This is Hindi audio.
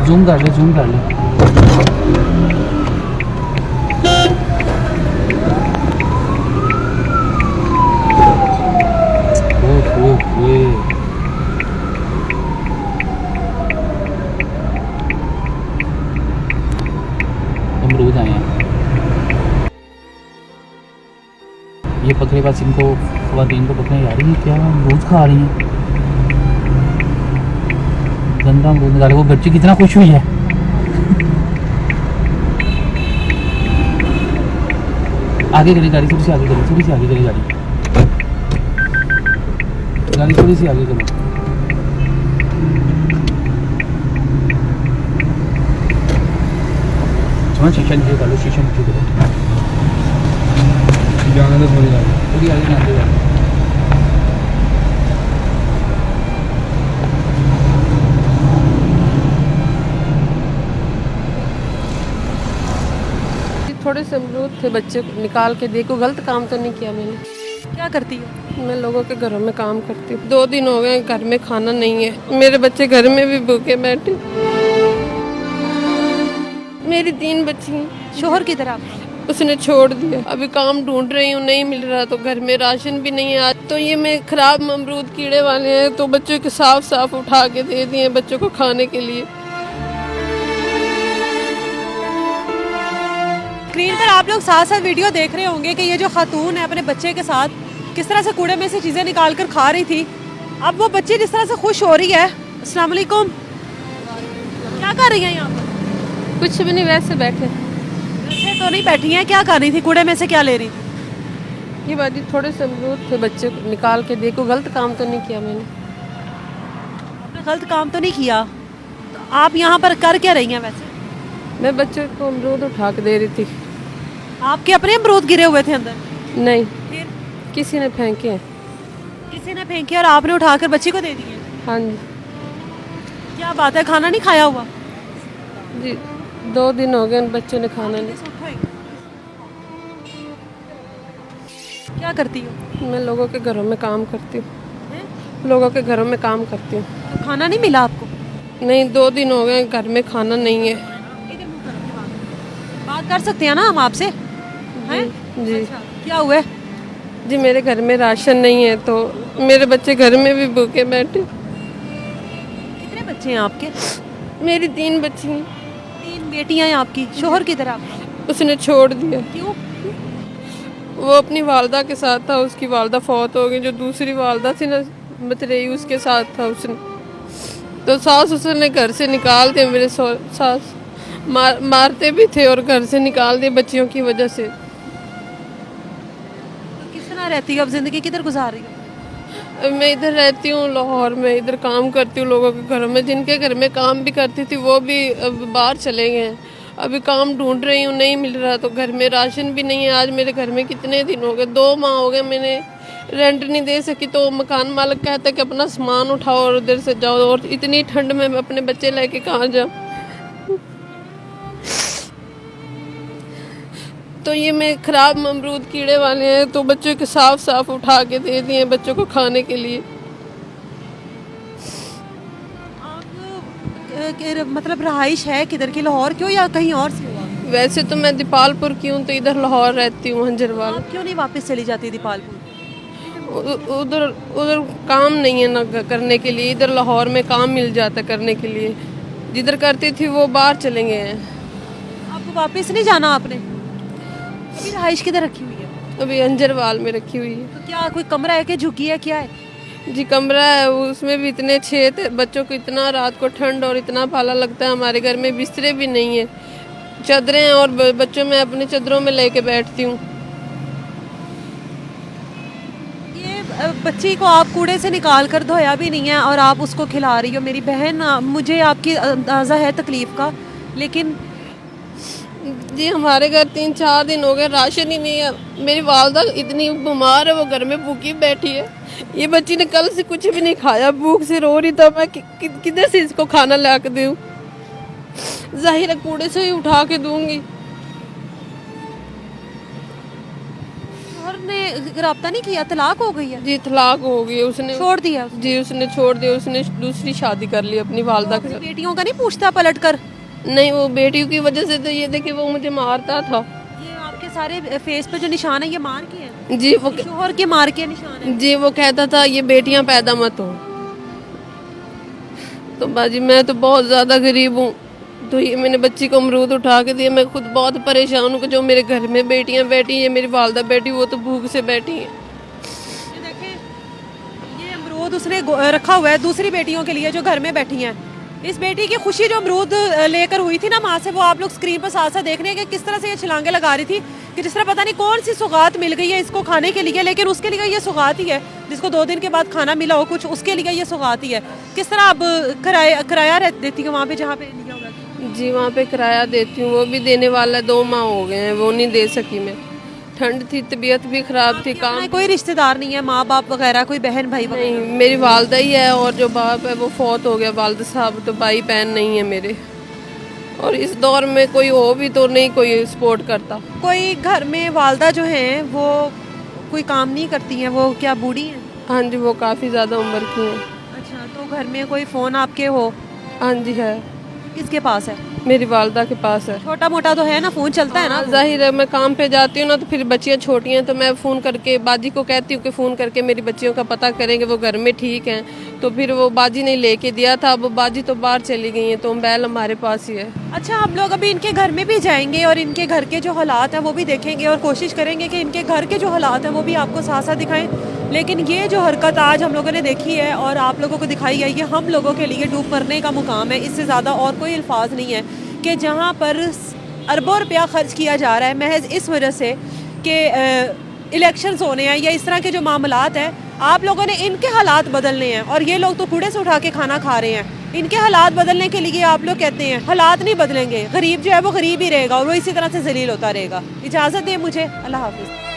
जूम कर ले, जूम कर ले। ओए अमरूद आए हैं। ये बकरे पास इनको ख़वातीन को पकड़ने जा रही है क्या? अमरूद खा रही हैं, गंदा अमरूद निकाले। वो बच्ची कितना खुश हुई है। आगे करी गाड़ी, थोड़ी सी आगे करो, थोड़ी सी आगे करी गाड़ी, गाड़ी थोड़ी सी आगे करो। शीशा नीचे कर लो, शीशा नीचे करो, जाने दो थोड़ी आगे, थोड़ी आगे जाने दो। थोड़े से अमरूद थे, बच्चे निकाल के देखो, गलत काम तो नहीं किया मैंने। क्या करती हो? मैं लोगों के घरों में काम करती हूँ। 2 दिन हो गए घर में खाना नहीं है, मेरे बच्चे घर में भी भूखे बैठे। मेरी 3 बच्ची हैं। शोहर की तरफ उसने छोड़ दिया, अभी काम ढूंढ रही हूँ, नहीं मिल रहा, तो घर में राशन भी नहीं है आज। तो ये मैं खराब अमरूद कीड़े वाले हैं, तो बच्चों के साफ साफ उठा के दे दिए बच्चों को खाने के लिए। स्क्रीन पर आप लोग साथ साथ वीडियो देख रहे होंगे कि ये जो खातून है अपने बच्चे के साथ किस तरह से कूड़े में से चीज़ें निकाल कर खा रही थी। अब वो बच्ची जिस तरह से खुश हो रही है। अस्सलाम वालेकुम, क्या कर रही है यहाँ पर? कुछ भी नहीं, वैसे बैठे। वैसे तो नहीं बैठी हैं, क्या कर रही थी? कूड़े में से क्या ले रही थी? ये बाजी थोड़े से अमरूद थे, बच्चे निकाल के देखो, गलत काम तो नहीं किया मैंने। आपने गलत काम तो नहीं किया, तो आप यहाँ पर कर क्या रही हैं वैसे? मैं बच्चों को अमरूद उठा के दे रही थी। आपके अपने अमरूद गिरे हुए थे अंदर? नहीं, फिर किसी ने फेंके हैं। किसी ने फेंके और आपने उठाकर बच्ची को दे दिए? हाँ जी। क्या बात है, खाना नहीं खाया हुआ? जी 2 दिन हो गए बच्चों ने खाना नहीं। क्या करती हो? मैं लोगों के घरों में काम करती हूँ। लोगों के घरों में काम करती हूँ। तो खाना नहीं मिला आपको? नहीं, 2 दिन हो गए घर में खाना नहीं है। बात कर सकते हैं ना हम आपसे? हैं? जी अच्छा, क्या हुआ है? जी मेरे घर में राशन नहीं है, तो मेरे बच्चे घर में भी भूखे बैठे। कितने बच्चे हैं आपके? मेरी 3 बच्ची हैं। 3 बेटियां हैं आपकी। शोहर की तरफ उसने छोड़ दिया। क्यों? वो अपनी वालदा के साथ था, उसकी वालदा फौत हो गई। जो दूसरी वालदा थी ना मतरेई, उसके साथ था उसने। तो सास उसने घर से निकाल दिए, मेरे सास मारते भी थे और घर से निकाल दिए बच्चियों की वजह से। तो किस तरह रहती हो अब? जिंदगी किधर गुजार रही हो? मैं इधर रहती हूँ लाहौर में, इधर काम करती हूँ लोगों के घरों में। जिनके घर में काम भी करती थी वो भी अब बाहर चले गए हैं। अभी काम ढूंढ रही हूँ, नहीं मिल रहा, तो घर में राशन भी नहीं है। आज मेरे घर में कितने दिन हो गए, 2 माह हो गए मैंने रेंट नहीं दे सकी। तो मकान मालिक कहता है कि अपना सामान उठाओ और उधर से जाओ, और इतनी ठंड में मैं अपने बच्चे लेके कहाँ जाऊँ। तो ये मैं खराब अमरूद कीड़े वाले हैं, तो बच्चों के साफ साफ उठा के दे दिए बच्चों को खाने के लिए। मतलब रहाइश है किधर की? लाहौर क्यों या कहीं और से हुआ? वैसे तो मैं दीपालपुर की हूँ, तो इधर लाहौर रहती हूँ, हंजरवाल। आप क्यों नहीं वापस चली जाती दीपालपुर? उधर उधर काम नहीं है ना करने के लिए। इधर लाहौर में काम मिल जाता करने के लिए। जिधर करती थी वो बाहर चले गए हैं। आपको वापस नहीं जाना आपने? अभी रहाइश किधर रखी हुई है? अभी हंजरवाल में रखी हुई है। तो क्या कोई कमरा है कि झुकी है, क्या है? जी कमरा है, उसमें भी इतने छेद है। बच्चों को इतना रात को ठंड और इतना पाला लगता है। हमारे घर में बिस्तरे भी नहीं है, चादरें हैं, और बच्चों में अपनी चादरों में लेके बैठती हूँ। ये बच्ची को आप कूड़े से निकाल कर धोया भी नहीं है और आप उसको खिला रही हो। मेरी बहन, मुझे आपकी अंदाज़ा है तकलीफ़ का, लेकिन जी हमारे घर 3-4 दिन हो गए राशन ही नहीं है। मेरी वालदा इतनी बीमार है, वो घर में भूखी बैठी है। ये बच्ची ने कल से कुछ भी नहीं खाया, भूख से रो रही था। मैं किधर से इसको खाना ला के दूँ? जाहिर है कूड़े से ही उठा के दूंगी। शौहर ने रब्ता नहीं किया, तलाक हो गई है, जी तलाक हो गई, उसने छोड़ दिया? जी उसने छोड़ दिया, उसने दूसरी शादी कर ली अपनी वालदा के अपनी साथ। बेटियों का नहीं पूछता पलट कर? नहीं वो बेटियों की वजह से तो ये देखिए वो मुझे मारता था। ये आपके सारे फेस पे जो निशान है ये मार के हैं? जी वो शौहर के मार के निशान है? जी वो कहता था ये बेटियां पैदा मत हो। तो बाजी मैं तो बहुत ज़्यादा गरीब हूँ, तो ये मैंने बच्ची को अमरूद उठा के दिया। मैं खुद बहुत परेशान हूँ कि जो मेरे घर में बेटियां बैठी हैं, मेरी वालदा बैठी, वो तो भूख से बैठी हैं। ये देखें, ये अमरूद उसने रखा हुआ है दूसरी बेटियों के लिए जो घर में बैठी हैं। इस बेटी की खुशी जो अमरूद लेकर हुई थी ना माँ से, वो आप लोग स्क्रीन पर साथ साथ देख रहे हैं कि किस तरह से ये छलांगे लगा रही थी कि जिस तरह पता नहीं कौन सी सौगात मिल गई है इसको खाने के लिए, लेकिन उसके लिए ये सौगात ही है। जिसको 2 दिन के बाद खाना मिला हो कुछ, उसके लिए ये सौगात ही है। किस तरह आप किराया देती हो वहाँ पे जहाँ पे लिया होगा? जी वहाँ पे किराया देती हूँ, वो भी देने वाला 2 माह हो गए हैं, वो नहीं दे सकी मैं। ठंड थी, तबीयत भी ख़राब थी, काम कोई रिश्तेदार नहीं है, माँ बाप वगैरह, कोई बहन भाई वगैरह? नहीं, मेरी वालदा ही है और जो बाप है वो फौत हो गया, वालद साहब, तो भाई बहन नहीं है मेरे। और इस दौर में कोई हो भी तो नहीं कोई सपोर्ट करता। कोई घर में वालदा जो हैं वो कोई काम नहीं करती हैं, वो क्या बूढ़ी हैं? हाँ जी वो काफ़ी ज़्यादा उम्र की हैं। अच्छा, तो घर में कोई फ़ोन आपके हो? हाँ जी है, किसके पास है? मेरी वालदा के पास है। छोटा मोटा तो है ना, फ़ोन चलता है ना? हाँ, जाहिर है मैं काम पे जाती हूँ ना, तो फिर बच्चियाँ छोटी हैं, तो मैं फ़ोन करके बाजी को कहती हूँ कि फ़ोन करके मेरी बच्चियों का पता करेंगे वो घर में ठीक हैं। तो फिर वो बाजी ने लेके दिया था, अब बाजी तो बाहर चली गई हैं, तो मोबाइल हमारे पास ही है। अच्छा, हम लोग अभी इनके घर में भी जाएंगे और इनके घर के जो हालात हैं वो भी देखेंगे और कोशिश करेंगे कि इनके घर के जो हालात हैं वो भी आपको साथ साथ दिखाएं। लेकिन ये जो हरकत आज हम लोगों ने देखी है और आप लोगों को दिखाई है, ये हम लोगों के लिए डूब मरने का मुकाम है। इससे ज़्यादा और कोई अल्फाज नहीं है कि जहाँ पर अरबों रुपया खर्च किया जा रहा है महज इस वजह से कि इलेक्शंस होने हैं या इस तरह के जो मामलात हैं, आप लोगों ने इनके हालात बदलने हैं। और ये लोग तो कूड़े से उठा के खाना खा रहे हैं। इनके हालात बदलने के लिए आप लोग कहते हैं, हालात नहीं बदलेंगे। गरीब जो है वो गरीब ही रहेगा और वो इसी तरह से जलील होता रहेगा। इजाज़त दें मुझे, अल्लाह हाफिज़।